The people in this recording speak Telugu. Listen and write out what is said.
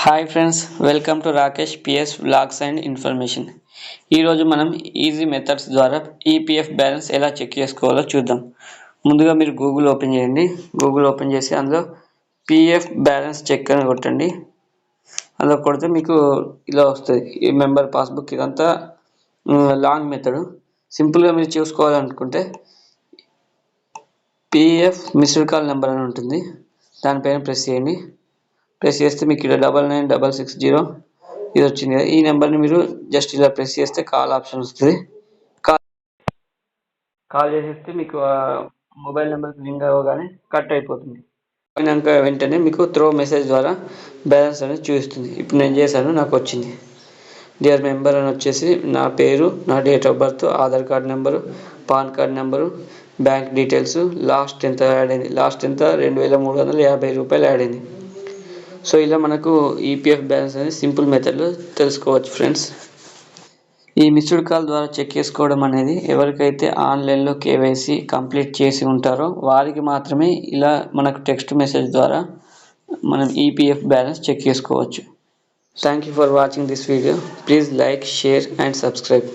Hi friends, welcome to Rakesh PS vlogs and information. ఈరోజు మనం ఈజీ మెథడ్స్ ద్వారా ఈపీఎఫ్ బ్యాలెన్స్ ఎలా చెక్ చేసుకోవాలో చూద్దాం. ముందుగా మీరు గూగుల్ ఓపెన్ చేయండి. గూగుల్ ఓపెన్ చేసి అందులో పిఎఫ్ బ్యాలెన్స్ చెక్ అని కొట్టండి. అందులో కొడితే మీకు ఇలా వస్తుంది, ఈ మెంబర్ పాస్బుక్. ఇదంతా లాంగ్ మెథడ్. సింపుల్గా మీరు చూసుకోవాలనుకుంటే పిఎఫ్ మిస్డ్ కాల్ నెంబర్ అని ఉంటుంది, దానిపైన ప్రెస్ చేయండి. ప్రెస్ చేస్తే మీకు ఇక్కడ 99660 ఇది వచ్చింది కదా. ఈ నెంబర్ని మీరు జస్ట్ ఇలా ప్రెస్ చేస్తే కాల్ ఆప్షన్ వస్తుంది. కాల్ చేసేస్తే మీకు మొబైల్ నెంబర్కి లింక్ అవ్వగానే కట్ అయిపోతుంది. అయినాక వెంటనే మీకు త్రో మెసేజ్ ద్వారా బ్యాలెన్స్ అనేది చూపిస్తుంది. ఇప్పుడు నేను చేశాను, నాకు వచ్చింది. డియర్ మెంబర్ అని వచ్చేసి నా పేరు, నా date of birth, Aadhaar card number, pan card number, bank details, last ఎంత యాడ్ అయింది. లాస్ట్ ఎంత 2350 రూపాయలు యాడ్ అయింది. సో ఇలా మనకు ఈపీఎఫ్ బ్యాలెన్స్ అనేది సింపుల్ మెథడ్లో తెలుసుకోవచ్చు ఫ్రెండ్స్. ఈ మిస్డ్ కాల్ ద్వారా చెక్ చేసుకోవడం అనేది ఎవరికైతే ఆన్లైన్లో కేవైసీ కంప్లీట్ చేసి ఉంటారో వారికి మాత్రమే ఇలా మనకు టెక్స్ట్ మెసేజ్ ద్వారా మనం ఈపీఎఫ్ బ్యాలెన్స్ చెక్ చేసుకోవచ్చు. Thank you for watching this video. Please like, share and subscribe.